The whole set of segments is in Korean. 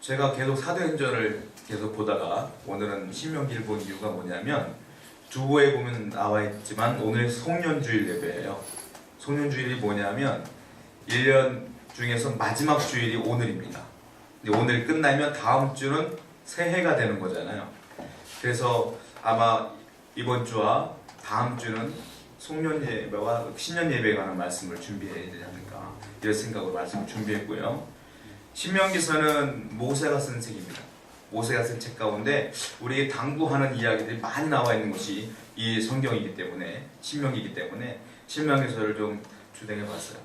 제가 계속 사도행전을 계속 보다가 오늘은 신명기를 본 이유가 뭐냐면 주보에 보면 나와 있지만 오늘 송년주일 예배예요. 송년주일이 뭐냐면 1년 중에서 마지막 주일이 오늘입니다. 근데 오늘 끝나면 다음 주는 새해가 되는 거잖아요. 그래서 아마 이번 주와 다음 주는 송년 예배와 신년 예배에 관한 말씀을 준비해야 되지 않을까 이런 생각으로 말씀을 준비했고요. 신명기서는 모세가 쓴 책입니다. 모세가 쓴 책 가운데 우리에게 당부하는 이야기들이 많이 나와 있는 것이 이 성경이기 때문에, 신명기이기 때문에 신명기서를 좀 주댕해 봤어요.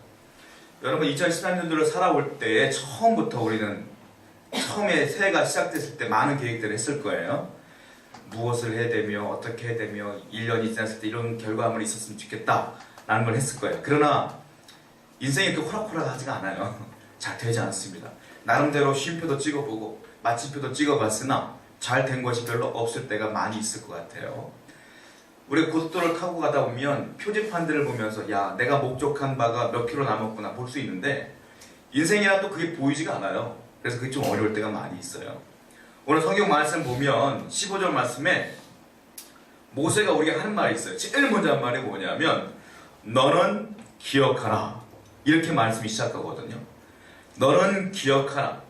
여러분 2013년도를 살아올 때 처음부터 우리는 처음에 새해가 시작됐을 때 많은 계획들을 했을 거예요. 무엇을 해야 되며 어떻게 해야 되며 1년이 지났을 때 이런 결과물이 있었으면 좋겠다 라는 걸 했을 거예요. 그러나 인생이 그렇게 호락호락하지가 않아요. 잘 되지 않습니다. 나름대로 쉼표도 찍어보고 마침표도 찍어봤으나 잘 된 것이 별로 없을 때가 많이 있을 것 같아요. 우리 고속도로를 타고 가다 보면 표지판들을 보면서 야 내가 목적한 바가 몇 킬로 남았구나 볼 수 있는데 인생이라 또 그게 보이지가 않아요. 그래서 그게 좀 어려울 때가 많이 있어요. 오늘 성경 말씀 보면 15절 말씀에 모세가 우리가 하는 말이 있어요. 제일 먼저 한 말이 뭐냐면 너는 기억하라 이렇게 말씀이 시작하거든요. 너는 기억하라.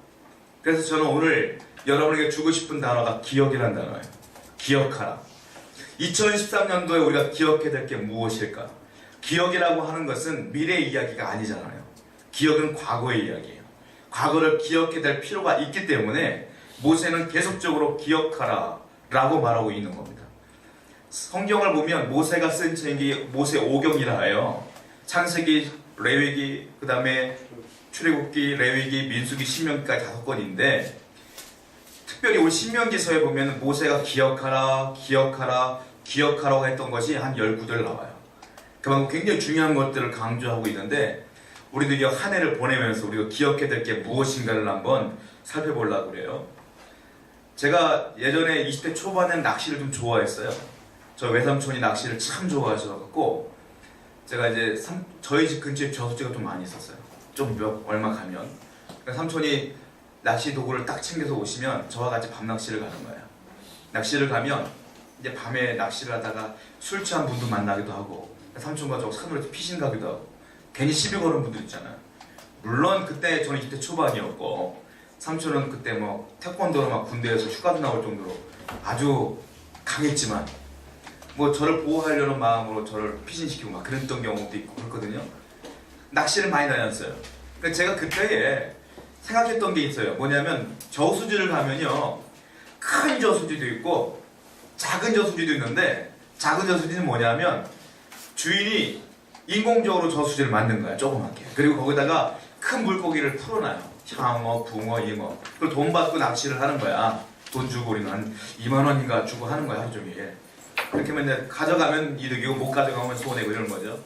그래서 저는 오늘 여러분에게 주고 싶은 단어가 기억이라는 단어예요. 기억하라. 2013년도에 우리가 기억해야 될 게 무엇일까? 기억이라고 하는 것은 미래의 이야기가 아니잖아요. 기억은 과거의 이야기예요. 과거를 기억해야 될 필요가 있기 때문에 모세는 계속적으로 기억하라 라고 말하고 있는 겁니다. 성경을 보면 모세가 쓴 책이 모세 오경이라 해요. 창세기, 레위기, 그 다음에 출애굽기, 레위기, 민수기, 신명기까지 5권인데 특별히 우리 신명기서에 보면 모세가 기억하라, 기억하라, 기억하라고 했던 것이 한 19절 나와요. 그만큼 굉장히 중요한 것들을 강조하고 있는데 우리들이 한 해를 보내면서 우리가 기억해야 될 게 무엇인가를 한번 살펴보려고 그래요. 제가 예전에 20대 초반에는 낚시를 좀 좋아했어요. 저 외삼촌이 낚시를 참 좋아하셔서 제가 이제 저희 집 근처에 저수지가 좀 많이 있었어요. 좀 얼마 가면 삼촌이 낚시 도구를 딱 챙겨서 오시면 저와 같이 밤 낚시를 가는 거예요. 낚시를 가면 이제 밤에 낚시를 하다가 술 취한 분도 만나기도 하고 삼촌과 저 산으로 피신 가기도 하고 괜히 시비 거는 분들 있잖아요. 물론 그때 저는 20대 초반이었고 삼촌은 그때 뭐 태권도로 막 군대에서 휴가도 나올 정도로 아주 강했지만 뭐 저를 보호하려는 마음으로 저를 피신시키고 막 그랬던 경우도 있고 그렇거든요. 낚시를 많이 다녔어요. 그러니까 제가 그때에 생각했던 게 있어요. 뭐냐면 저수지를 가면요 큰 저수지도 있고 작은 저수지도 있는데 작은 저수지는 뭐냐면 주인이 인공적으로 저수지를 만든 거야. 조그맣게. 그리고 거기다가 큰 물고기를 풀어놔요. 향어, 붕어, 잉어. 그걸 돈 받고 낚시를 하는 거야. 돈 주고 우리는 한 2만 원인가 주고 하는 거야 하루 종일. 그렇게 하면 이제 가져가면 이득이고 못 가져가면 손해고 이러는 거죠.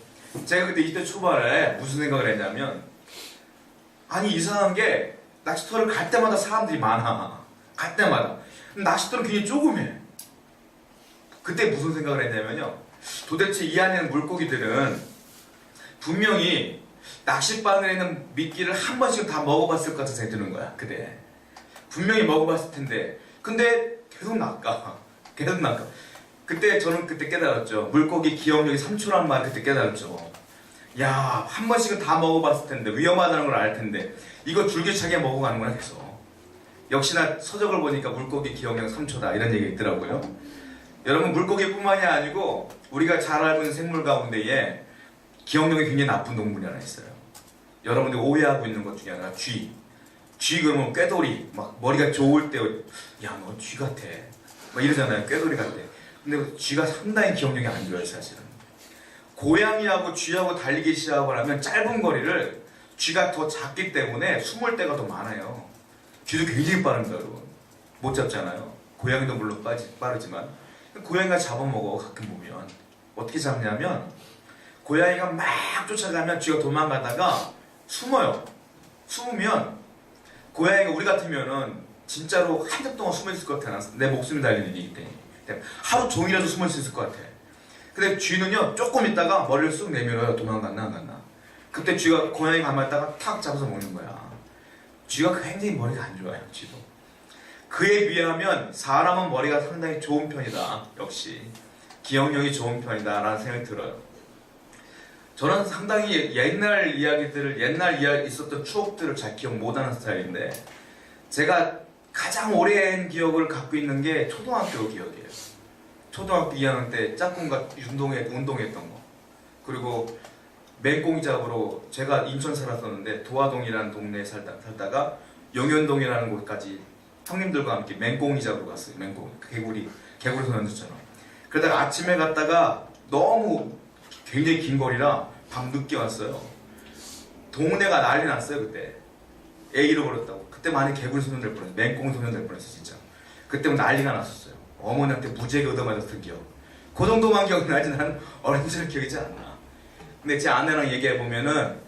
제가 그때 20대 초반에 무슨 생각을 했냐면 아니 이상한 게 낚시터를 갈 때마다 사람들이 많아. 갈 때마다. 낚시터는 굉장히 조그매. 그때 무슨 생각을 했냐면요. 도대체 이 안에 있는 물고기들은 분명히 낚싯바늘에 있는 미끼를 한 번씩은 다 먹어봤을 것 같은 생각이 드는 거야. 그때 분명히 먹어봤을 텐데 근데 계속 낚아. 계속 낚아. 저는 그때 깨달았죠. 물고기 기억력이 3초라는 말 그때 깨달았죠. 야, 한 번씩은 다 먹어봤을 텐데 위험하다는 걸 알 텐데 이거 줄기차게 먹어가는구나 계속. 역시나 서적을 보니까 물고기 기억력 3초다 이런 얘기가 있더라고요. 여러분 물고기뿐만이 아니고 우리가 잘 알고 있는 생물 가운데에 기억력이 굉장히 나쁜 동물이 하나 있어요. 여러분들이 오해하고 있는 것 중에 하나가 쥐. 쥐 그러면 꾀돌이 막 머리가 좋을 때 야 너 쥐 같아 막 이러잖아요. 꾀돌이 같아. 근데 쥐가 상당히 기억력이 안 좋아요 사실은. 고양이하고 쥐하고 달리기 시작하고 나면 짧은 거리를 쥐가 더 작기 때문에 숨을 때가 더 많아요. 쥐도 굉장히 빠릅니다 여러분. 못 잡잖아요. 고양이도 물론 빠르지만 고양이가 잡아먹어. 가끔 보면 어떻게 잡냐면 고양이가 막 쫓아가면 쥐가 도망가다가 숨어요. 숨으면 고양이가 우리 같으면은 진짜로 한참 동안 숨어있을 것 같아. 내 목숨이 달리는 일이기 때문에 하루 종일이라도 숨을 수 있을 것 같아. 근데 쥐는요 조금 있다가 머리를 쑥 내밀어요. 도망갔나 안 갔나. 그때 쥐가 고양이 가만히 있다가 탁 잡아서 먹는 거야. 쥐가 굉장히 머리가 안 좋아요. 쥐도. 그에 비하면 사람은 머리가 상당히 좋은 편이다. 역시 기억력이 좋은 편이다 라는 생각이 들어요. 저는 상당히 옛날 이야기들을, 옛날 있었던 추억들을 잘 기억 못하는 스타일인데, 제가 가장 오랜 기억을 갖고 있는 게 초등학교 기억이에요. 초등학교 2학년 때 짝꿍과 운동했던 거. 그리고 맹꽁이 잡으러, 제가 인천 살았었는데 도화동이라는 동네에 살다가 영현동이라는 곳까지 형님들과 함께 맹꽁이 잡으러 갔어요. 맹꽁이. 개구리 소년들처럼. 그러다가 아침에 갔다가 너무 굉장히 긴 거리라 밤 늦게 왔어요. 동네가 난리 났어요. 그때 애 잃어버렸다고. 그때 많이 개구리 소년 될 뻔했어요. 맹꽁이 소년 될 뻔했어요. 진짜. 그때 난리가 났었어요. 어머니한테 무지하게 얻어맞았던 기억. 그 정도만 기억나지 나는 어린 시절 기억이지 않나. 근데 제 아내랑 얘기해보면은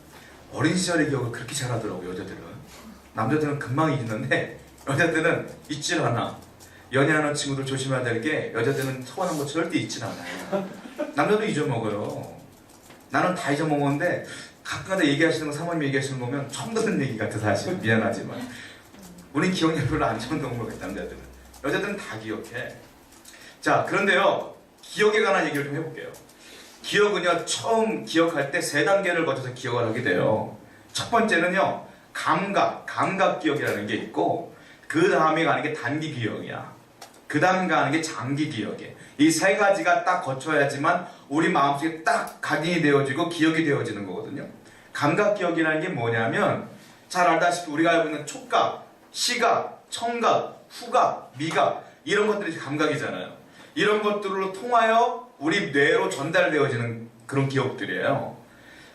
어린 시절의 기억을 그렇게 잘하더라고요. 여자들은. 남자들은 금방 잊는데 여자들은 잊질 않아. 연애하는 친구들 조심해야 될 게, 여자들은 소원한 거 절대 잊질 않아요. 남자도 잊어먹어요. 나는 다 잊어먹었는데 가끔가다 얘기하시는 거, 사모님 얘기하시는 거 보면 처음 듣는 얘기 같아. 사실 미안하지만 우린 기억력 별로 안 좋은 동물이에요. 남자들은. 여자들은 다 기억해. 자, 그런데요, 기억에 관한 얘기를 좀 해볼게요. 기억은요, 처음 기억할 때 3단계를 거쳐서 기억을 하게 돼요. 첫 번째는요, 감각 기억이라는 게 있고, 그 다음에 가는 게 단기 기억이야. 그 다음에 가는 게 장기 기억이에요. 이 3가지가 딱 거쳐야지만 우리 마음속에 딱 각인이 되어지고 기억이 되어지는 거거든요. 감각 기억이라는 게 뭐냐면, 잘 알다시피 우리가 알고 있는 촉각, 시각, 청각, 후각, 미각, 이런 것들이 감각이잖아요. 이런 것들로 통하여 우리 뇌로 전달되어지는 그런 기억들이에요.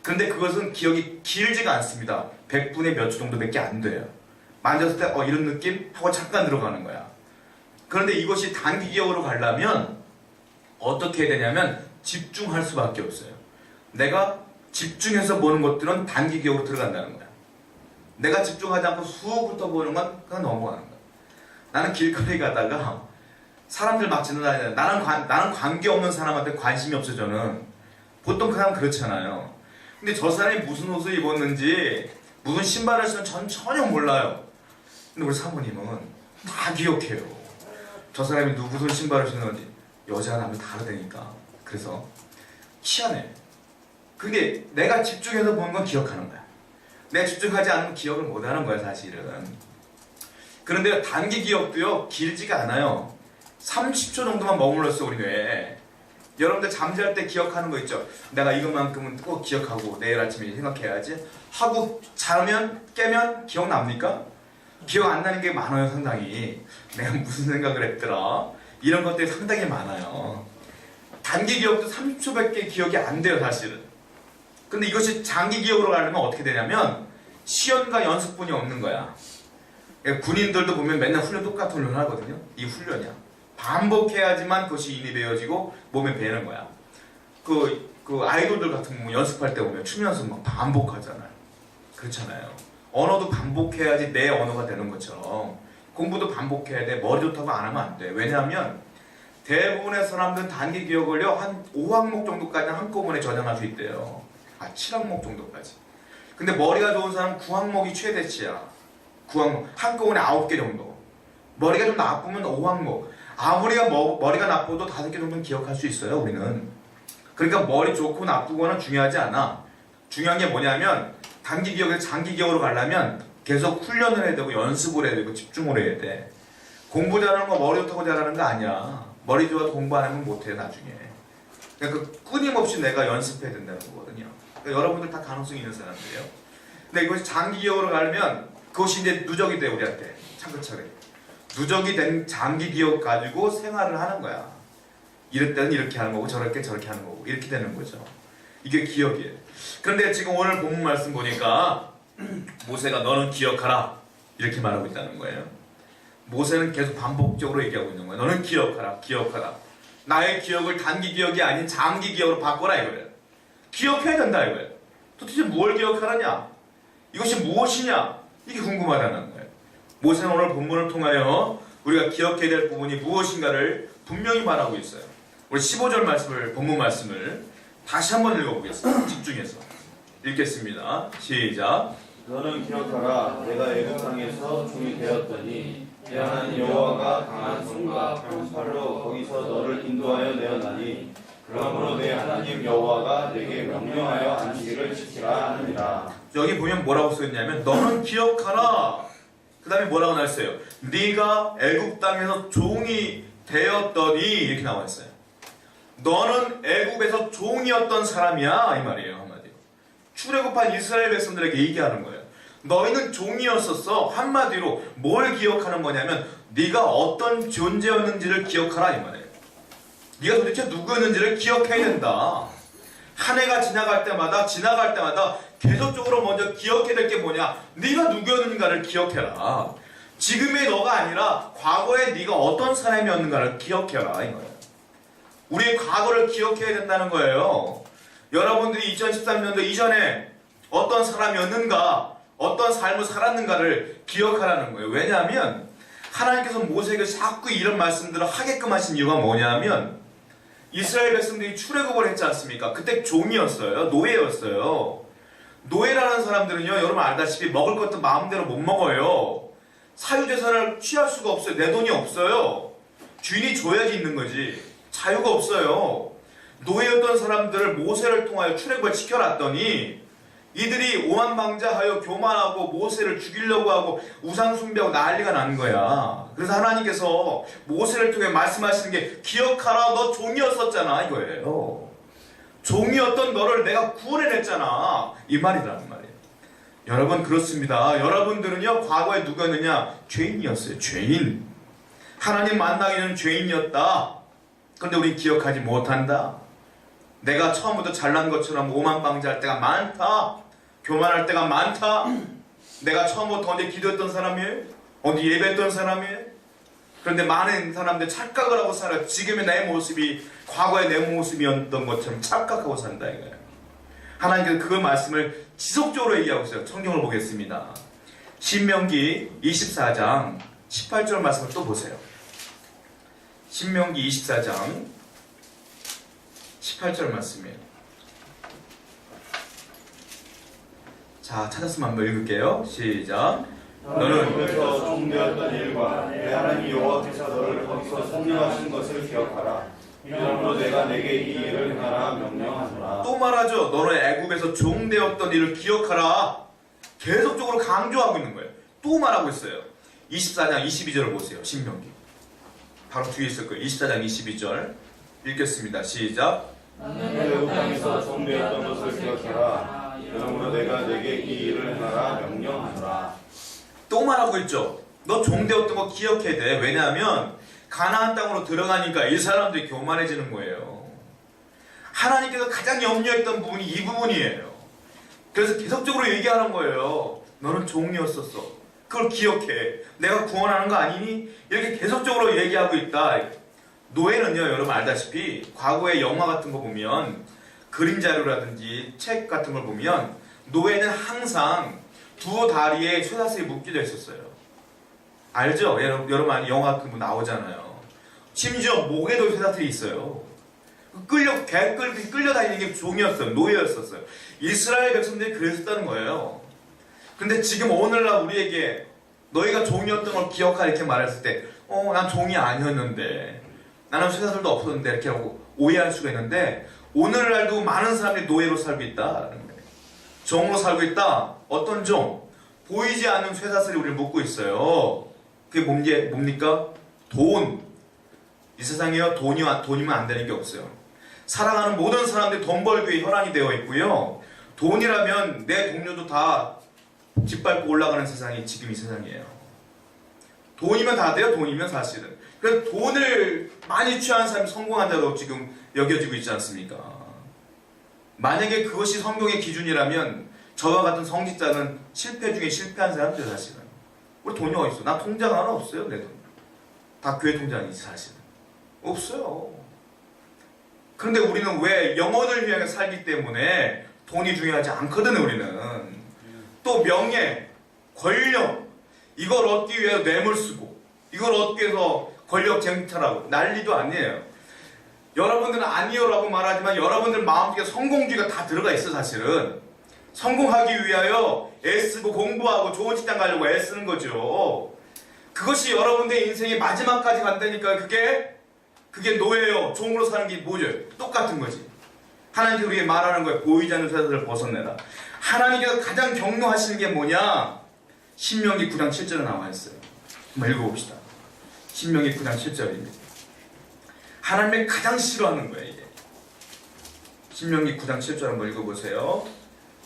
그런데 그것은 기억이 길지가 않습니다. 100분의 몇 초 정도밖에 안 돼요. 만졌을 때 이런 느낌? 하고 잠깐 들어가는 거야. 그런데 이것이 단기 기억으로 가려면 어떻게 해야 되냐면 집중할 수밖에 없어요. 내가 집중해서 보는 것들은 단기 기억으로 들어간다는 거야. 내가 집중하지 않고 수업부터 보는 건 그냥 넘어가는 거야. 나는 길거리 가다가 사람들 막 지나다니잖아요. 나는 관계없는 사람한테 관심이 없어. 저는 보통 그 사람 그렇잖아요. 근데 저 사람이 무슨 옷을 입었는지, 무슨 신발을 신는지 전 전혀 몰라요. 근데 우리 사모님은 다 기억해요. 저 사람이 무슨 신발을 신는지. 여자가 남자 다르다니까. 그래서 희한해. 그게 내가 집중해서 보는 건 기억하는 거야. 내가 집중하지 않으면 기억을 못하는 거야, 사실은. 그런데 단기 기억도요, 길지가 않아요. 30초 정도만 머물렀어, 우리 뇌에. 여러분들 잠잘 때 기억하는 거 있죠? 내가 이것만큼은 꼭 기억하고 내일 아침에 생각해야지 하고 자면, 깨면 기억납니까? 기억 안 나는 게 많아요, 상당히. 내가 무슨 생각을 했더라. 이런 것들이 상당히 많아요. 단기 기억도 30초밖에 기억이 안 돼요, 사실은. 근데 이것이 장기 기억으로 가려면 어떻게 되냐면 시연과 연습뿐이 없는 거야. 군인들도 보면 맨날 훈련, 똑같은 훈련을 하거든요. 이 훈련이야. 반복해야지만 그것이 인이 배어지고 몸에 배는 거야. 그 아이돌들 같은 거 연습할 때 보면 춤 연습 막 반복하잖아요. 그렇잖아요. 언어도 반복해야지 내 언어가 되는 것처럼 공부도 반복해야 돼. 머리 좋다고 안 하면 안 돼. 왜냐하면 대부분의 사람들은 단기 기억을요, 한 5항목 정도까지 한꺼번에 저장할 수 있대요. 7항목 정도까지. 근데 머리가 좋은 사람은 9항목이 최대치야. 9항목. 한꺼번에 9개 정도. 머리가 좀 나쁘면 5항목. 아무리 머리가 나빠도 5개 정도는 기억할 수 있어요, 우리는. 그러니까 머리 좋고 나쁘고는 중요하지 않아. 중요한 게 뭐냐면 단기 기억에서 장기 기억으로 가려면 계속 훈련을 해야 되고 연습을 해야 되고 집중을 해야 돼. 공부 잘하는 거 머리 좋다고 잘하는 거 아니야. 머리 좋아도 공부 안 하면 못해, 나중에. 그러니까 끊임없이 내가 연습해야 된다는 거거든요. 그러니까 여러분들 다 가능성이 있는 사람들이에요. 근데 이것이 장기 기억으로 가려면 그것이 이제 누적이 돼, 우리한테. 차근차근. 누적이 된 장기 기억 가지고 생활을 하는 거야. 이럴 때는 이렇게 하는 거고 저럴 때 저렇게 하는 거고 이렇게 되는 거죠. 이게 기억이에요. 그런데 지금 오늘 본문 말씀 보니까 모세가 너는 기억하라 이렇게 말하고 있다는 거예요. 모세는 계속 반복적으로 얘기하고 있는 거예요. 너는 기억하라, 기억하라. 나의 기억을 단기 기억이 아닌 장기 기억으로 바꿔라 이거예요. 기억해야 된다 이거예요. 도대체 뭘 기억하느냐? 이것이 무엇이냐? 이게 궁금하다는 거예요. 모세는 오늘 본문을 통하여 우리가 기억해야 될 부분이 무엇인가를 분명히 말하고 있어요. 우리 15절 말씀을, 본문 말씀을 다시 한번 읽어보겠습니다. 집중해서 읽겠습니다. 시작. 너는 기억하라. 내가 애굽 땅에서 종이 되었더니 내 하나님 여호와가 강한 손과 평팔로 거기서 너를 인도하여 내었나니 그러므로 내 하나님 여호와가 내게 명령하여 안식일을 지키라 하느니라. 여기 보면 뭐라고 써있냐면 너는 기억하라. 그 다음에 뭐라고 나왔어요? 네가 애굽 땅에서 종이 되었더니 이렇게 나와 있어요. 너는 애굽에서 종이었던 사람이야 이 말이에요. 한마디로 출애굽한 이스라엘 백성들에게 얘기하는 거예요. 너희는 종이었었어. 한마디로 뭘 기억하는 거냐면 네가 어떤 존재였는지를 기억하라 이 말이에요. 네가 도대체 누구였는지를 기억해야 된다. 한 해가 지나갈 때마다 계속적으로 먼저 기억해야 될 게 뭐냐? 네가 누구였는가를 기억해라. 지금의 너가 아니라 과거에 네가 어떤 사람이었는가를 기억해라 이 거예요. 우리의 과거를 기억해야 된다는 거예요. 여러분들이 2013년도 이전에 어떤 사람이었는가, 어떤 삶을 살았는가를 기억하라는 거예요. 왜냐하면 하나님께서 모세에게 자꾸 이런 말씀들을 하게끔 하신 이유가 뭐냐면 이스라엘 백성들이 출애굽을 했지 않습니까? 그때 종이었어요. 노예였어요. 노예라는 사람들은요, 여러분 알다시피 먹을 것도 마음대로 못 먹어요. 사유재산을 취할 수가 없어요. 내 돈이 없어요. 주인이 줘야지 있는 거지. 자유가 없어요. 노예였던 사람들을 모세를 통하여 출애굽을 시켜놨더니 이들이 오만방자하여 교만하고 모세를 죽이려고 하고 우상숭배하고 난리가 난 거야. 그래서 하나님께서 모세를 통해 말씀하시는 게 기억하라 너 종이었었잖아 이거예요. 종이었던 너를 내가 구원해냈잖아 이 말이라는 말이에요. 여러분 그렇습니다. 여러분들은요 과거에 누구였느냐? 죄인이었어요. 죄인. 하나님 만나기 전에 죄인이었다. 그런데 우리 기억하지 못한다. 내가 처음부터 잘난 것처럼 오만방자할 때가 많다. 교만할 때가 많다. 내가 처음부터 언제 기도했던 사람이에요? 언제 예배했던 사람이에요? 그런데 많은 사람들 착각을 하고 살아요. 지금의 내 모습이 과거의 내 모습이었던 것처럼 착각하고 산다 이거예요. 하나님께서 그 말씀을 지속적으로 얘기하고 있어요. 성경을 보겠습니다. 신명기 24장 18절 말씀을 또 보세요. 신명기 24장 18절 말씀이에요. 자, 찾았으면 한번 읽을게요. 시작. 너는 거기서 종되었던 일과 내 하나님 여호와께서 너를 거기서 성령하신 것을 기억하라. 이러므로 내가 내게 이 일을 행하라 명령하노라. 또 말하죠. 너는 애굽에서 종되었던 일을 기억하라. 계속적으로 강조하고 있는 거예요. 또 말하고 있어요. 24장 22절을 보세요. 신명기. 바로 뒤에 있을 거예요. 24장 22절 읽겠습니다. 시작. 애굽 땅에서 종되었던 것을 기억하라. 이러므로 내가 내게 이 일을 행하라 명령하노라. 또 말하고 있죠. 너 종되었던 거 기억해야 돼. 왜냐하면 가나안 땅으로 들어가니까 이 사람들이 교만해지는 거예요. 하나님께서 가장 염려했던 부분이 이 부분이에요. 그래서 계속적으로 얘기하는 거예요. 너는 종이었었어. 그걸 기억해. 내가 구원하는 거 아니니? 이렇게 계속적으로 얘기하고 있다. 노예는요, 여러분 알다시피 과거의 영화 같은 거 보면 그림 자료라든지 책 같은 걸 보면 노예는 항상 두 다리에 쇠사슬이 묶여져 있었어요. 알죠? 여러분 영화 같은 거 나오잖아요. 심지어 목에도 쇠사슬이 있어요. 개 끌려다니는 게 종이었어요. 노예였었어요. 이스라엘 백성들이 그랬었다는 거예요. 근데 지금 오늘날 우리에게 너희가 종이었던 걸 기억하라 이렇게 말했을 때 난 종이 아니었는데 나는 쇠사슬도 없었는데 이렇게 하고 오해할 수가 있는데 오늘날도 많은 사람들이 노예로 살고 있다라는 거예요. 종으로 살고 있다. 어떤 종? 보이지 않는 쇠사슬이 우리를 묶고 있어요. 그게 뭡니까? 돈. 이 세상에요 돈이면 안 되는 게 없어요. 사랑하는 모든 사람들이 돈 벌기 위해 혈안이 되어 있고요. 돈이라면 내 동료도 다 짓밟고 올라가는 세상이 지금 이 세상이에요. 돈이면 다 돼요. 돈이면 사실은. 그래서 돈을 많이 취한 사람이 성공한 자로 지금 여겨지고 있지 않습니까? 만약에 그것이 성경의 기준이라면 저와 같은 성직자는 실패 중에 실패한 사람들 사실은. 우리 돈이 어디 있어? 나 통장 하나 없어요. 내 돈. 다 교회 통장이지 사실은. 없어요. 그런데 우리는 왜 영혼을 위해 살기 때문에 돈이 중요하지 않거든요. 우리는. 또 명예, 권력 이걸 얻기 위해 뇌물 쓰고 이걸 얻기 위해서 권력 쟁탈하고 난리도 아니에요. 여러분들은 아니요라고 말하지만 여러분들 마음속에 성공주의가 다 들어가 있어 사실은. 성공하기 위하여 애쓰고 공부하고 좋은 직장 가려고 애쓰는 거죠. 그것이 여러분들의 인생의 마지막까지 간다니까. 그게 노예요. 종으로 사는 게 뭐죠? 똑같은 거지. 하나님께서 우리에게 말하는 거예요. 보이지 않는 쇠사슬을 벗어내라. 하나님께서 가장 격려하시는 게 뭐냐? 신명기 9장 7절에 나와 있어요. 한번 읽어봅시다. 신명기 9장 7절입니다. 하나님이 가장 싫어하는 거예요, 이게. 신명기 9장 7절 한번 읽어보세요.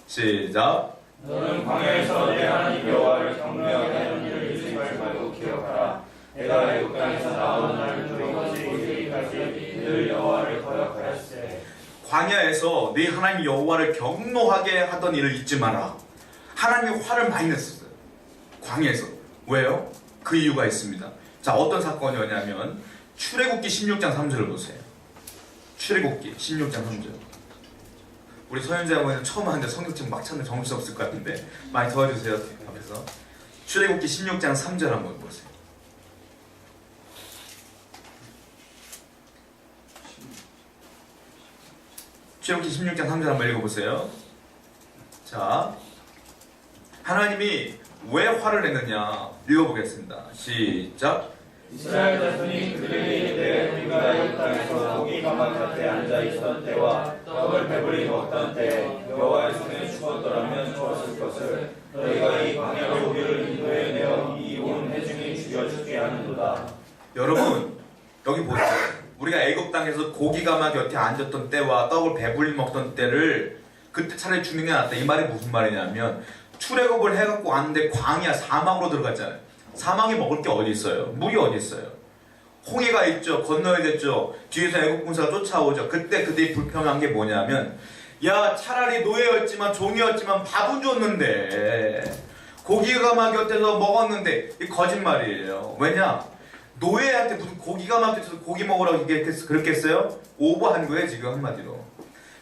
시작. 너는 광야에서 내 하나님 여호와를 경외하게 하는 일을 잊지 말고 기억하라. 내가 애굽 땅에서 나온 날 너희가 이르기까지 늘 여호와를 거역하였으되. 광야에서 네 하나님 여호와를 경노하게 하던 일을 잊지 마라. 하나님이 화를 많이 냈었어요. 광야에서. 왜요? 그 이유가 있습니다. 자, 어떤 사건이었냐면 출애굽기 16장 3절을 보세요. 출애굽기 16장 3절. 우리 서현재 어머니는 처음 하는데 성경책 막 찾는 정신 없을 것 같은데 많이 도와주세요. 앞에서 출애굽기 16장 3절 한번 보세요. 출애굽기 16장 3절 한번 읽어보세요. 자, 하나님이 왜 화를 냈느냐 읽어보겠습니다. 시작. 이스라엘 자손이 그들이 내 우리가 애굽 땅에서 고기 가마 곁에 앉아 있던 때와 떡을 배불리 먹던 때 여호와의 손에 죽었더라면 좋았을 것을 너희가 이 광야로 우리를 인도해 내어 이 온 회중이 죽여 죽게 하는도다. 여러분 여기 보세요. 우리가 애굽 땅에서 고기 가마 곁에 앉았던 때와 떡을 배불리 먹던 때를 그때 차라리 죽는 게 낫다. 이 말이 무슨 말이냐면 출애굽을 해갖고 왔는데 광야 사막으로 들어갔잖아요. 사막에 먹을 게 어디 있어요? 물이 어디 있어요? 홍해가 있죠. 건너야 됐죠. 뒤에서 애국 군사가 쫓아오죠. 그때 그들이 불평한 게 뭐냐면 야 차라리 노예였지만 종이었지만 밥은 줬는데 고기가 막 곁에서 먹었는데 이 거짓말이에요. 왜냐? 노예한테 무슨 고기가 막 곁에서 고기 먹으라고 그랬겠어요? 오버한 거예요 지금 한마디로.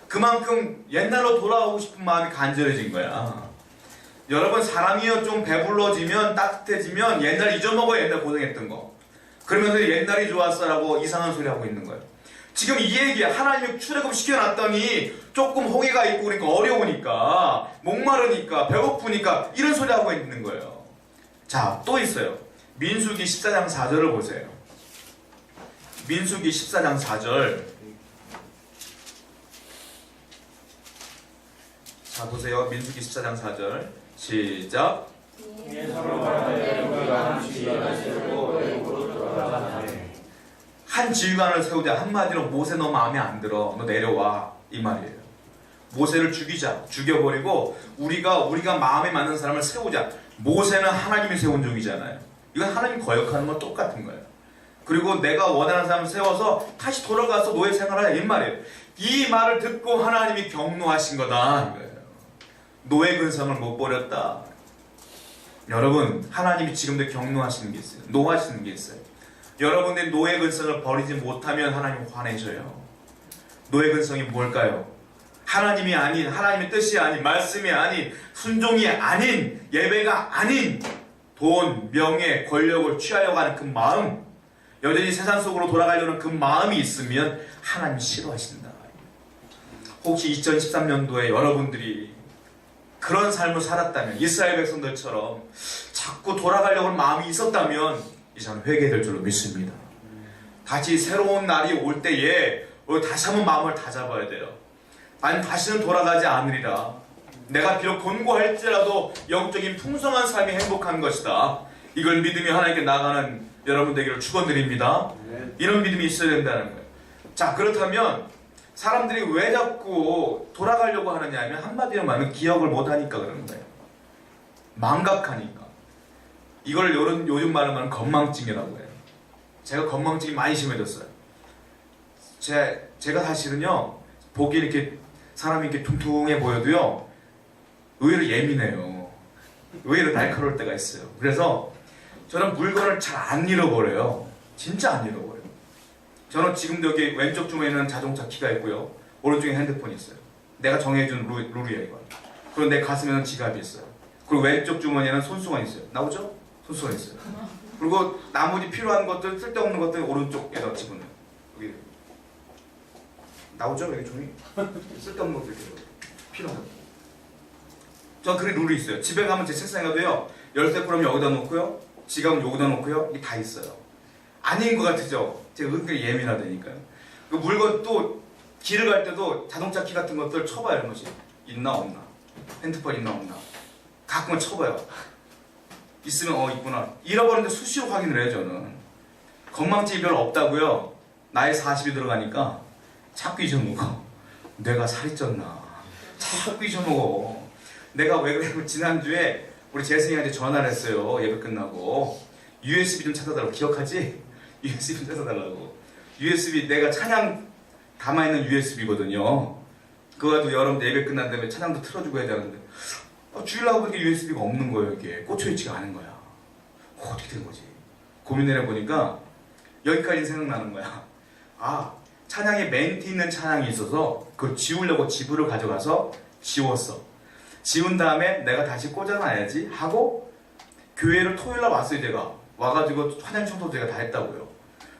그만큼 옛날로 돌아오고 싶은 마음이 간절해진 거야. 여러분 사람이요 좀 배불러지면 따뜻해지면 옛날 잊어먹어요. 옛날 고생했던 거. 그러면서 옛날이 좋았어 라고 이상한 소리 하고 있는 거예요. 지금 이 얘기야. 하나님이 출애굽 시켜놨더니 조금 홍해가 있고 그러니까 어려우니까 목마르니까 배고프니까 이런 소리 하고 있는 거예요. 자, 또 있어요. 민수기 14장 4절을 보세요. 민수기 14장 4절. 자 보세요. 민수기 14장 4절 시작. 한 지휘관을 세우자. 한마디로 모세 너 마음에 안 들어. 너 내려와. 이 말이에요. 모세를 죽이자. 죽여버리고 우리가 마음에 맞는 사람을 세우자. 모세는 하나님이 세운 종이잖아요. 이건 하나님 거역하는 건 똑같은 거예요. 그리고 내가 원하는 사람을 세워서 다시 돌아가서 노예 생활하라. 이 말이에요. 이 말을 듣고 하나님이 경노하신 거다. 이거예요. 노예 근성을 못 버렸다. 여러분 하나님이 지금도 경노하시는 게 있어요. 노하시는 게 있어요. 여러분들이 노예 근성을 버리지 못하면 하나님 화내셔요. 노예 근성이 뭘까요? 하나님이 아닌, 하나님의 뜻이 아닌, 말씀이 아닌, 순종이 아닌, 예배가 아닌 돈, 명예, 권력을 취하려고 하는 그 마음, 여전히 세상 속으로 돌아가려는 그 마음이 있으면 하나님 싫어하신다. 혹시 2013년도에 여러분들이 그런 삶을 살았다면, 이스라엘 백성들처럼 자꾸 돌아가려고 하는 마음이 있었다면 이제 저는 회개될 줄로 믿습니다. 다시 새로운 날이 올 때에 다시 한번 마음을 다잡아야 돼요. 아니 다시는 돌아가지 않으리라. 내가 비록 곤고할지라도 영적인 풍성한 삶이 행복한 것이다. 이걸 믿으며 하나님께 나아가는 여러분 되기를 축원드립니다. 이런 믿음이 있어야 된다는 거예요. 자, 그렇다면 사람들이 왜 자꾸 돌아가려고 하느냐 하면 한마디로 말하면 기억을 못하니까 그러는 거예요. 망각하니까. 이걸 요즘 말로 말하면 건망증이라고 해요. 제가 건망증이 많이 심해졌어요. 제가 사실은요, 보기 이렇게 사람이 이렇게 퉁퉁해 보여도요, 의외로 예민해요. 의외로 날카로울 때가 있어요. 그래서 저는 물건을 잘 안 잃어버려요. 진짜 안 잃어버려요. 저는 지금도 여기 왼쪽 주머니에는 자동차 키가 있고요, 오른쪽에 핸드폰이 있어요. 내가 정해준 룰이에요, 이건. 그리고 내 가슴에는 지갑이 있어요. 그리고 왼쪽 주머니에는 손수건이 있어요. 나오죠? 손수건이 있어요. 그리고 나머지 필요한 것들, 쓸데없는 것들 오른쪽에다 집어넣어요. 여기 나오죠? 여기 종이? 쓸데없는 것들 필요한 것. 저 그런 룰이 있어요. 집에 가면 제 책상에 가도요. 열쇠 그럼 여기다 놓고요. 지갑은 여기다 놓고요. 이게 다 있어요. 아닌 것 같으죠? 제가 은근히 예민하다니까요. 그 물건 또 길을 갈 때도 자동차 키 같은 것들 쳐봐요. 한 번씩. 있나 없나. 핸드폰 있나 없나. 가끔은 쳐봐요. 있으면 있구나. 잃어버렸는데 수시로 확인을 해요. 저는. 건망증이 별로 없다고요. 나이 40이 들어가니까 자꾸 잊어먹어. 내가 살이 쪘나. 자꾸 잊어먹어. 내가 왜 그러냐면 지난주에 우리 재승이한테 전화를 했어요. 예배 끝나고. USB 좀 찾아달라고. 기억하지? USB 좀 찾아달라고. USB 내가 찬양 담아있는 USB거든요. 그거 가지고 여러분 예배 끝난 다음에 찬양도 틀어주고 해야 되는데 주일날 보니까 USB가 없는 거예요. 이게 꽂혀있지가 않은 거야. 어떻게 된 거지? 고민을 해보니까 여기까지 생각나는 거야. 아, 찬양에 멘트 있는 찬양이 있어서 그걸 지우려고 집으로 가져가서 지웠어. 지운 다음에 내가 다시 꽂아놔야지 하고 교회를 토요일날 왔어요. 제가 와가지고 화장 청소도 제가 다 했다고요.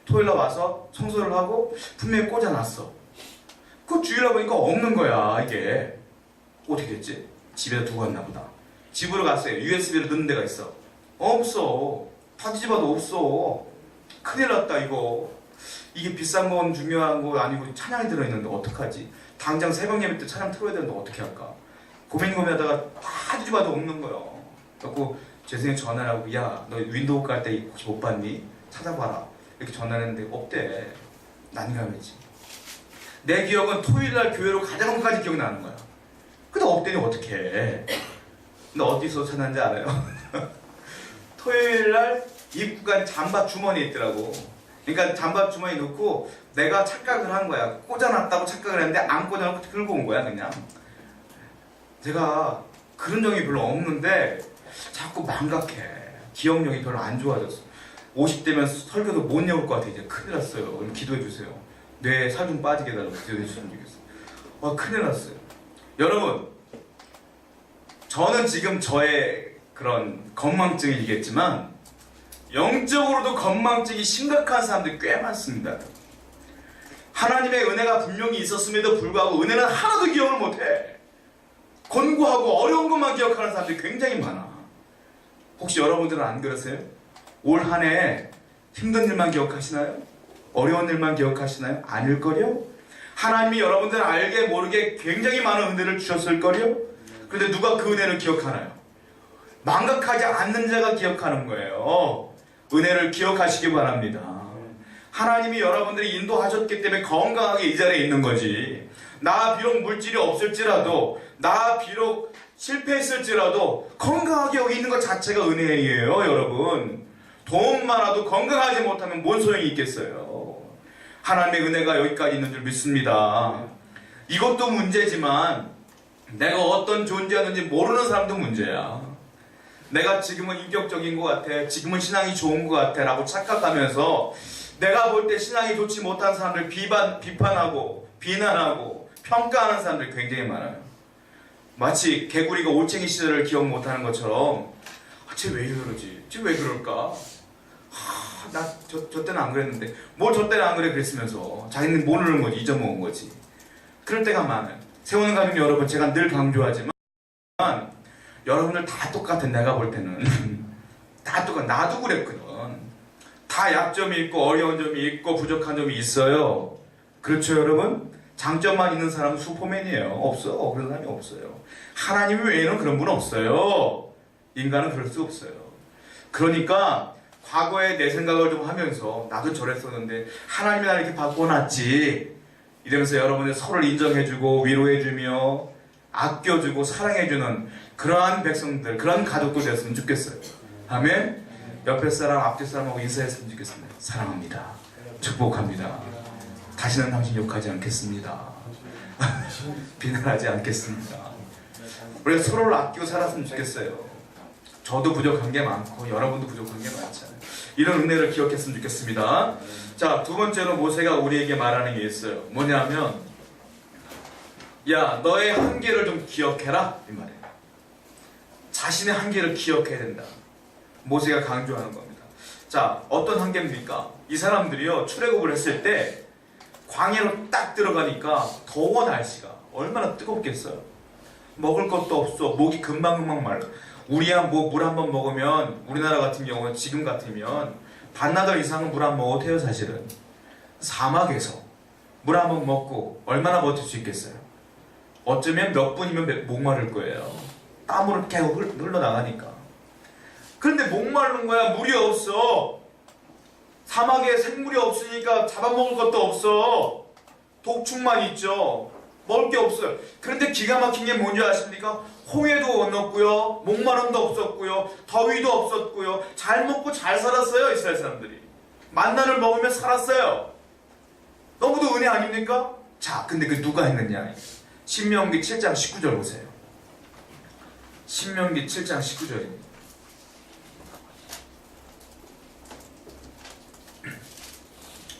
토요일날 와서 청소를 하고 분명히 꽂아놨어. 그 주일날 보니까 없는 거야. 이게 어떻게 됐지? 집에다 두고 갔나 보다. 집으로 갔어요. USB를 넣는 데가 있어. 없어. 다 뒤집어도 없어. 큰일 났다 이거. 이게 비싼 건 중요한 거 아니고 찬양이 들어있는데 어떡하지? 당장 새벽 예배 때 찬양 틀어야 되는데 어떻게 할까? 고민하다가 다 뒤집어도 없는 거예요. 그래서 재승이 전화를 하고 야 너 윈도우 깔 때 혹시 못 봤니? 찾아봐라. 이렇게 전화를 했는데 없대. 난감했지. 내 기억은 토요일날 교회로 가자는 것까지 기억나는 거야. 근데 없대니 어떡해. 근데 어디서 찾았는지 알아요? 토요일날 입고 간 잠바 주머니에 있더라고. 그러니까 잠바 주머니에 넣고 내가 착각을 한 거야. 꽂아놨다고 착각을 했는데 안 꽂아놓고 들고 온 거야 그냥. 제가 그런 적이 별로 없는데 자꾸 망각해. 기억력이 별로 안 좋아졌어. 50대면 설교도 못 외울 것 같아. 이제 큰일 났어요. 기도해 주세요. 뇌에 살 좀 빠지게 해달라고 기도해 주시면 좋겠어요. 큰일 났어요. 여러분, 저는 지금 저의 그런 건망증이겠지만 영적으로도 건망증이 심각한 사람들이 꽤 많습니다. 하나님의 은혜가 분명히 있었음에도 불구하고 은혜는 하나도 기억을 못해. 권고하고 어려운 것만 기억하는 사람들이 굉장히 많아. 혹시 여러분들은 안 그러세요? 올 한 해 힘든 일만 기억하시나요? 어려운 일만 기억하시나요? 아닐걸요? 하나님이 여러분들 알게 모르게 굉장히 많은 은혜를 주셨을걸요? 그런데 누가 그 은혜를 기억하나요? 망각하지 않는 자가 기억하는 거예요. 은혜를 기억하시기 바랍니다. 하나님이 여러분들이 인도하셨기 때문에 건강하게 이 자리에 있는 거지. 나 비록 물질이 없을지라도, 나 비록 실패했을지라도 건강하게 여기 있는 것 자체가 은혜예요, 여러분. 돈 많아도 건강하지 못하면 뭔 소용이 있겠어요. 하나님의 은혜가 여기까지 있는 줄 믿습니다. 이것도 문제지만 내가 어떤 존재하는지 모르는 사람도 문제야. 내가 지금은 인격적인 것 같아, 지금은 신앙이 좋은 것 같아 라고 착각하면서 내가 볼 때 신앙이 좋지 못한 사람들 비판하고 비난하고 평가하는 사람들이 굉장히 많아요. 마치 개구리가 올챙이 시절을 기억 못하는 것처럼 쟤 왜 이러지? 쟤 왜 그럴까? 나 저 때는 안 그랬는데 뭘 저 때는 안 그래 그랬으면서 자기는 모르는 거지, 잊어먹은 거지. 그럴 때가 많아요. 세우는 가족 여러분, 제가 늘 강조하지만 여러분들 다 똑같은, 내가 볼 때는 다 똑같아. 나도 그랬거든. 다 약점이 있고 어려운 점이 있고 부족한 점이 있어요. 그렇죠 여러분? 장점만 있는 사람은 슈퍼맨이에요. 없어. 그런 사람이 없어요. 하나님 외에는 그런 분 없어요. 인간은 그럴 수 없어요. 그러니까 과거에 내 생각을 좀 하면서 나도 저랬었는데 하나님이 나를 이렇게 바꿔놨지 이러면서 여러분들 서로를 인정해주고 위로해주며 아껴주고 사랑해주는 그러한 백성들, 그런 가족도 됐으면 좋겠어요. 아멘. 옆에 사람, 앞뒤 사람하고 인사했으면 좋겠습니다. 사랑합니다. 축복합니다. 다시는 당신 욕하지 않겠습니다. 비난하지 않겠습니다. 우리 서로를 아끼고 살았으면 좋겠어요. 저도 부족한 게 많고 여러분도 부족한 게 많잖아요. 이런 은혜를 기억했으면 좋겠습니다. 자, 두 번째로 모세가 우리에게 말하는 게 있어요. 뭐냐면 야, 너의 한계를 좀 기억해라 이 말이에요. 자신의 한계를 기억해야 된다. 모세가 강조하는 겁니다. 자, 어떤 한계입니까? 이 사람들이요, 출애굽을 했을 때 광야로 딱 들어가니까 더워. 날씨가 얼마나 뜨겁겠어요. 먹을 것도 없어. 목이 금방금방 말라. 우리야 뭐 물 한 번 먹으면 우리나라 같은 경우는 지금 같으면 반나절 이상은 물 안 먹어도 돼요. 사실은 사막에서 물 한 번 먹고 얼마나 버틸 수 있겠어요? 어쩌면 몇 분이면 목마를 거예요. 땀으로 계속 흘러나가니까. 그런데 목마른 거야. 물이 없어. 사막에 생물이 없으니까 잡아먹을 것도 없어. 독충만 있죠. 먹을 게 없어요. 그런데 기가 막힌 게 뭔지 아십니까? 홍해도 건넜고요. 목마름도 없었고요. 더위도 없었고요. 잘 먹고 잘 살았어요. 이스라엘 사람들이. 만나를 먹으며 살았어요. 너무도 은혜 아닙니까? 자, 근데 그 누가 했느냐? 신명기 7장 19절 보세요. 신명기 7장 19절입니다.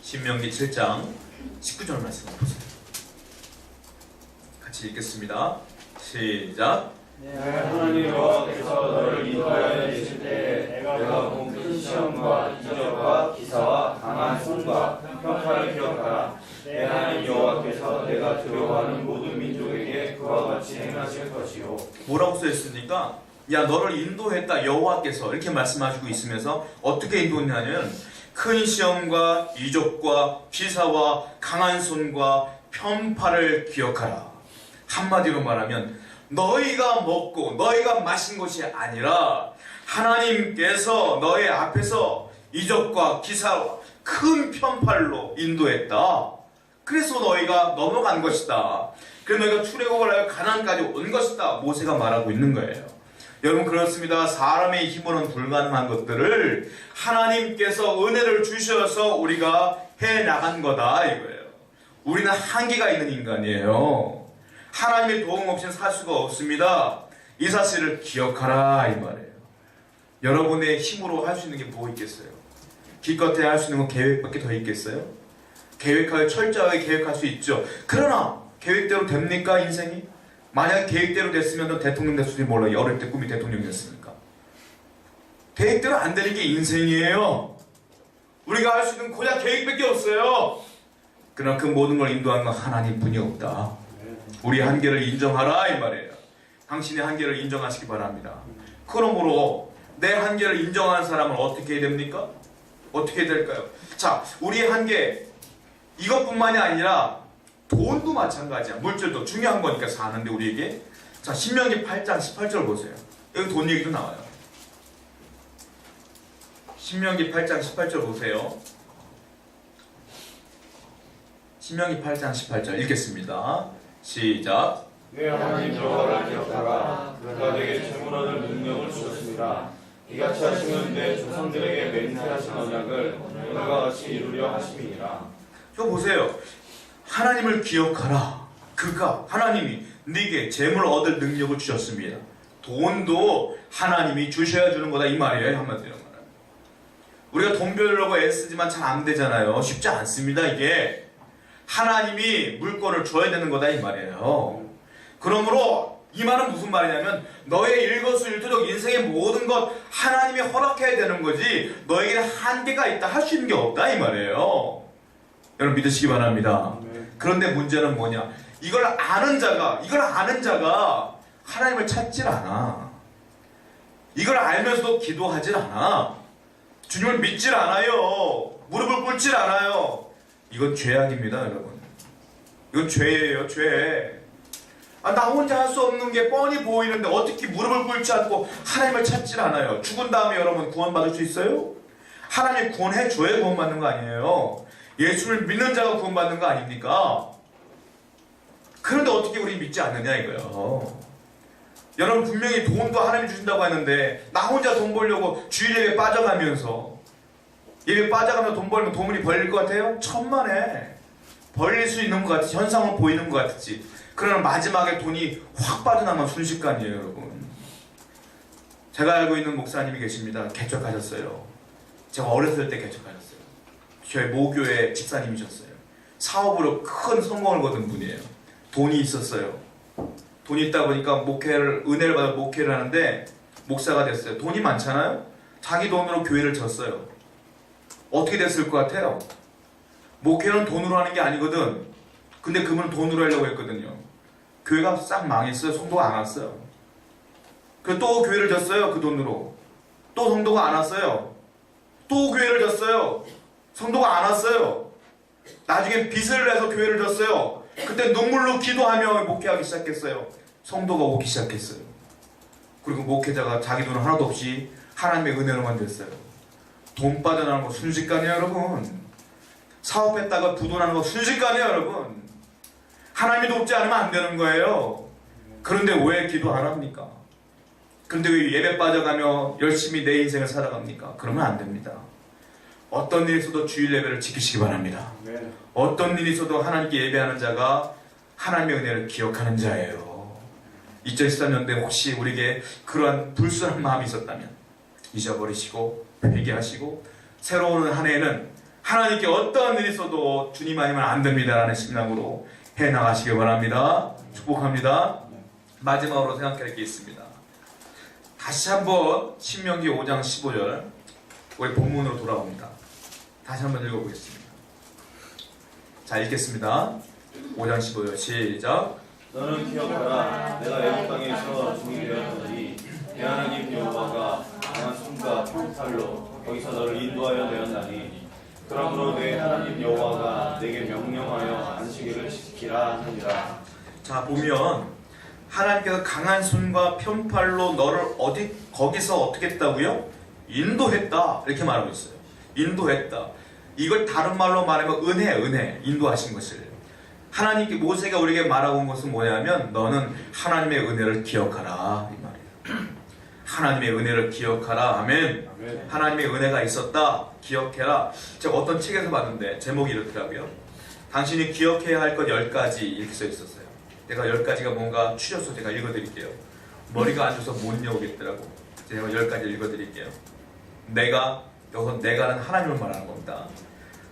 신명기 7장 19절 말씀 보세요. 같이 읽겠습니다. 시작. 하나님 여호와께서 너를 인도하여 내실 때에 내가 본 큰 시험과 이적과 기사와 강한 손과 평화를 기억하라. 내 하나님 여호와께서 내가 두려워하는 모든 민족에게 그와 같이 행하실 것이요. 뭐라고 써있습니까? 야, 너를 인도했다 여호와께서 이렇게 말씀하시고 있으면서 어떻게 인도했냐면 큰 시험과 이적과 기사와 강한 손과 편파를 기억하라. 한마디로 말하면 너희가 먹고 너희가 마신 것이 아니라 하나님께서 너희 앞에서 이적과 기사와 큰 편팔로 인도했다. 그래서 너희가 넘어간 것이다. 그래서 너희가 출애굽을 하여 가나안까지 온 것이다. 모세가 말하고 있는 거예요. 여러분 그렇습니다. 사람의 힘으로는 불가능한 것들을 하나님께서 은혜를 주셔서 우리가 해나간 거다 이거예요. 우리는 한계가 있는 인간이에요. 하나님의 도움 없이는 살 수가 없습니다. 이 사실을 기억하라 이 말이에요. 여러분의 힘으로 할 수 있는 게 뭐 있겠어요? 기껏해 할 수 있는 건 계획밖에 더 있겠어요? 계획하여 철저하게 계획할 수 있죠. 그러나 계획대로 됩니까 인생이? 만약 계획대로 됐으면 대통령 됐을지 몰라요. 어릴 때 꿈이 대통령 됐으니까. 계획대로 안 되는 게 인생이에요. 우리가 할 수 있는 고작 계획밖에 없어요. 그러나 그 모든 걸 인도하는 건 하나님뿐이 없다. 우리 한계를 인정하라 이 말이에요. 당신의 한계를 인정하시기 바랍니다. 그러므로 내 한계를 인정하는 사람은 어떻게 해야 됩니까? 어떻게 해야 될까요? 자, 우리의 한계 이것뿐만이 아니라 돈도 마찬가지야. 물질도 중요한 거니까 사는데 우리에게. 자, 신명기 8장 18절 보세요. 여기 돈 얘기도 나와요. 신명기 8장 18절 보세요. 신명기 8장 18절 읽겠습니다. 시작. 내 하나님 여호와를 기억하라. 그가 내게 재물 얻을 능력을 주셨습니다. 이같이 하시면 내 조상들에게 맹세하신 언약을 오늘과 같이 이루려 하심이니라. 저 보세요. 하나님을 기억하라. 그가 하나님이 네게 재물 얻을 능력을 주셨습니다. 돈도 하나님이 주셔야 주는 거다 이 말이에요. 한마디로 말하면 우리가 돈 벌려고 애쓰지만 잘 안 되잖아요. 쉽지 않습니다. 이게 하나님이 물건을 줘야 되는 거다 이 말이에요. 그러므로 이 말은 무슨 말이냐면 너의 일거수일투족 인생의 모든 것 하나님이 허락해야 되는 거지 너에게는 한계가 있다 할 수 있는 게 없다 이 말이에요. 여러분 믿으시기 바랍니다. 그런데 문제는 뭐냐? 이걸 아는 자가 하나님을 찾질 않아. 이걸 알면서도 기도하질 않아. 주님을 믿질 않아요. 무릎을 꿇질 않아요. 이건 죄악입니다, 여러분. 이건 죄예요, 죄. 나 혼자 할 수 없는 게 뻔히 보이는데 어떻게 무릎을 꿇지 않고 하나님을 찾질 않아요. 죽은 다음에 여러분 구원받을 수 있어요? 하나님 구원해줘야 구원받는 거 아니에요. 예수를 믿는 자가 구원받는 거 아닙니까? 그런데 어떻게 우리 믿지 않느냐 이거예요. 여러분 분명히 돈도 하나님이 주신다고 하는데 나 혼자 돈 벌려고 주일 예배 빠져가면서 예배 빠져가면서 돈 벌면 돈이 벌릴 것 같아요? 천만에 벌릴 수 있는 것 같지 현상은 보이는 것 같지. 그러나 마지막에 돈이 확 빠져나가면 순식간이에요 여러분. 제가 알고 있는 목사님이 계십니다. 개척하셨어요. 제가 어렸을 때 개척하셨어요. 저희 모교의 집사님이셨어요. 사업으로 큰 성공을 거둔 분이에요. 돈이 있었어요. 돈이 있다 보니까 은혜를 받아 목회를 하는데 목사가 됐어요. 돈이 많잖아요. 자기 돈으로 교회를 졌어요. 어떻게 됐을 것 같아요? 목회는 돈으로 하는 게 아니거든. 근데 그분은 돈으로 하려고 했거든요. 교회가 싹 망했어요. 성도가 안 왔어요. 또 교회를 졌어요. 그 돈으로. 또 성도가 안 왔어요. 또 교회를 졌어요. 성도가 안 왔어요. 나중에 빚을 내서 교회를 졌어요. 그때 눈물로 기도하며 목회하기 시작했어요. 성도가 오기 시작했어요. 그리고 목회자가 자기 돈 하나도 없이 하나님의 은혜로만 됐어요. 돈 빠져나가는 거 순식간이에요, 여러분. 사업했다가 부도나는 거 순식간이에요, 여러분. 하나님이 돕지 않으면 안 되는 거예요. 그런데 왜 기도 안 합니까? 그런데 왜 예배 빠져가며 열심히 내 인생을 살아갑니까? 그러면 안 됩니다. 어떤 일이 있어도 주일 예배를 지키시기 바랍니다. 어떤 일이 있어도 하나님께 예배하는 자가 하나님의 은혜를 기억하는 자예요. 2013년도에 혹시 우리에게 그러한 불순한 마음이 있었다면 잊어버리시고 회개하시고 새로운 한 해에는 하나님께 어떠한 일이 있어도 주님 아니면 안 됩니다라는 신앙으로 해나가시기 바랍니다. 축복합니다. 마지막으로 생각할 게 있습니다. 다시 한번 신명기 5장 15절 우리 본문으로 돌아옵니다. 다시 한번 읽어보겠습니다. 자, 읽겠습니다. 5장 15절 시작. 너는 기억하라. 내가 애굽 땅에서 종이 되었더니 내 하나님 여호와가 강한 손과 평팔로 거기서 너를 인도하여 내었나니 그러므로 내 하나님 여호와가 내게 명령하여 안식일을 지키라 하니라. 자, 보면 하나님께서 강한 손과 편팔로 너를 거기서 어떻게 했다고요? 인도했다 이렇게 말하고 있어요. 인도했다. 이걸 다른 말로 말하면 은혜 인도하신 것을. 하나님께 모세가 우리에게 말하고 온 것은 뭐냐면 너는 하나님의 은혜를 기억하라 이 말이에요. 하나님의 은혜를 기억하라. 아멘. 하나님의 은혜가 있었다. 기억해라. 제가 어떤 책에서 봤는데 제목이 이렇더라고요. 당신이 기억해야 할 것 10가지 이렇게 써 있었어요. 내가 10가지가 뭔가 추려서 제가 읽어드릴게요. 머리가 안 좋아서 못 읽겠더라고. 제가 10가지 읽어드릴게요. 여기서 내가는 하나님을 말하는 겁니다.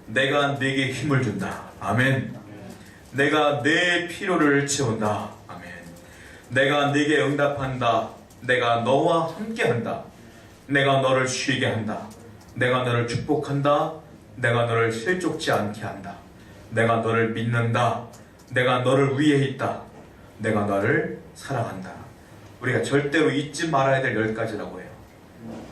내가 내게 힘을 준다. 아멘. 내가 내 필요를 채운다. 아멘. 내가 네게 응답한다. 내가 너와 함께한다. 내가 너를 쉬게 한다. 내가 너를 축복한다. 내가 너를 실족지 않게 한다. 내가 너를 믿는다. 내가 너를 위해 있다. 내가 너를 사랑한다. 우리가 절대로 잊지 말아야 될 10가지라고 해요.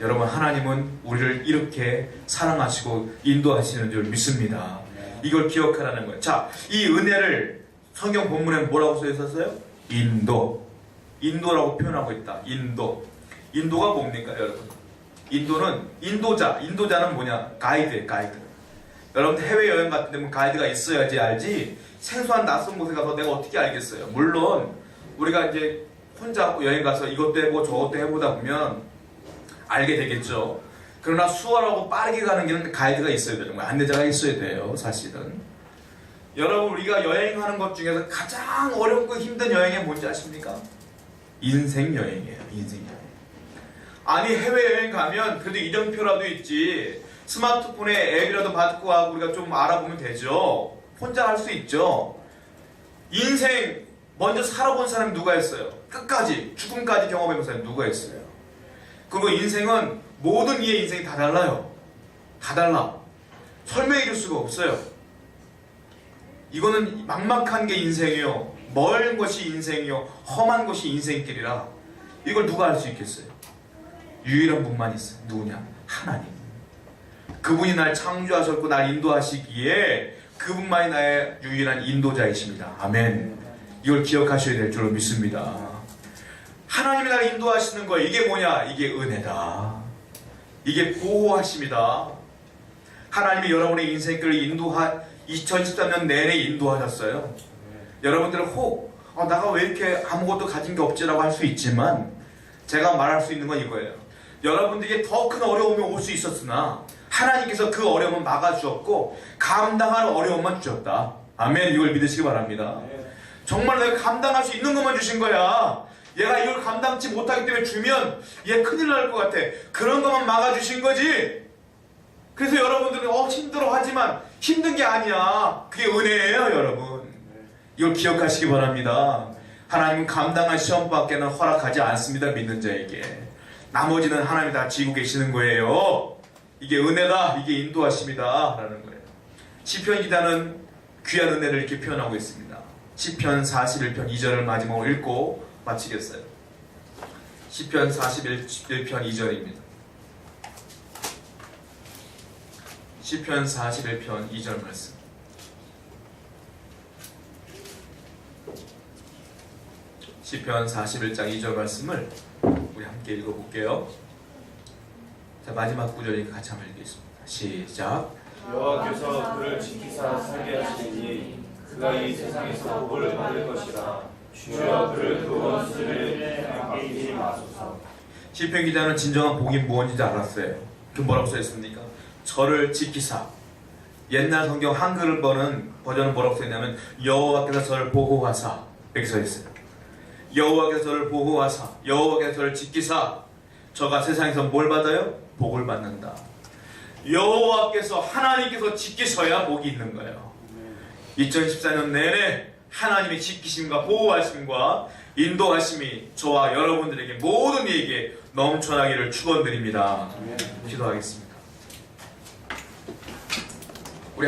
여러분, 하나님은 우리를 이렇게 사랑하시고 인도하시는 줄 믿습니다. 이걸 기억하라는 거예요. 자, 이 은혜를 성경 본문에 뭐라고 써 있었어요? 인도라고 표현하고 있다. 인도가 뭡니까, 여러분? 인도자는 뭐냐? 가이드. 여러분 해외여행 같은 데면 가이드가 있어야지 알지 생소한 낯선 곳에 가서 내가 어떻게 알겠어요? 물론 우리가 이제 혼자 여행 가서 이것도 해보고 저것도 해보다 보면 알게 되겠죠. 그러나 수월하고 빠르게 가는 길은 가이드가 있어야 되는 거예요. 안내자가 있어야 돼요, 사실은. 여러분, 우리가 여행하는 것 중에서 가장 어렵고 힘든 여행이 뭔지 아십니까? 인생 여행이에요. 인생 여행. 아니, 해외여행 가면 그래도 이정표라도 있지. 스마트폰에 앱이라도 받고 하고 우리가 좀 알아보면 되죠. 혼자 할 수 있죠. 인생 먼저 살아본 사람이 누가 있어요? 끝까지 죽음까지 경험해본 사람이 누가 있어요? 그리고 인생은 모든 이의 인생이 다 달라요. 다 달라. 설명해 줄 수가 없어요. 이거는 막막한 게 인생이요, 멀은 것이 인생이요, 험한 것이 인생길이라. 이걸 누가 할 수 있겠어요? 유일한 분만 있어요. 누구냐? 하나님. 그분이 날 창조하셨고 날 인도하시기에 그분만이 나의 유일한 인도자이십니다. 아멘. 이걸 기억하셔야 될 줄로 믿습니다. 하나님이 나를 인도하시는 거, 이게 뭐냐? 이게 은혜다. 이게 보호하심이다. 하나님이 여러분의 인생길을 2013년 내내 인도하셨어요. 여러분들은 혹 나가 왜 이렇게 아무것도 가진 게 없지라고 할 수 있지만 제가 말할 수 있는 건 이거예요. 여러분들에게 더 큰 어려움이 올 수 있었으나 하나님께서 그 어려움을 막아주었고 감당할 어려움만 주셨다. 아멘. 이걸 믿으시기 바랍니다. 정말 내가 감당할 수 있는 것만 주신 거야. 얘가 이걸 감당치 못하기 때문에 주면 얘 큰일 날 것 같아. 그런 것만 막아주신 거지. 그래서 여러분들은 힘들어 하지만 힘든 게 아니야. 그게 은혜예요, 여러분. 이걸 기억하시기 바랍니다. 하나님은 감당할 시험밖에는 허락하지 않습니다. 믿는 자에게. 나머지는 하나님이 다 지고 계시는 거예요. 이게 은혜다. 이게 인도하심이다 라는 거예요. 시편 기자는 귀한 은혜를 이렇게 표현하고 있습니다. 시편 41편 2절을 마지막으로 읽고 마치겠어요. 시편 41편 2절입니다. 시편 41편 2절 말씀. 시편 41장 2절 말씀을 우리 함께 읽어볼게요. 자, 마지막 구절이니까 같이 한번 읽겠습니다. 시작. 여호와께서 그를 지키사 살게 하시니 그가 이 세상에서 복을 받을 것이라. 주여 그를 그 원수들에게 맡기지 마소서. 시편 기자는 진정한 복이 무엇인지 알았어요. 그 뭐라고 써있습니까? 저를 지키사. 옛날 성경 한글 버전은 뭐라고 써있냐면 여호와께서 저를 보호하사 이렇게 써있어요. 여호와께서 저를 보호하사, 여호와께서 저를 지키사, 저가 세상에서 뭘 받아요? 복을 받는다. 여호와께서, 하나님께서 지키셔야 복이 있는 거예요. 2014년 내내 하나님의 지키심과 보호하심과 인도하심이 저와 여러분들에게 모든 이에게 넘쳐나기를 축원드립니다. 기도하겠습니다. 우리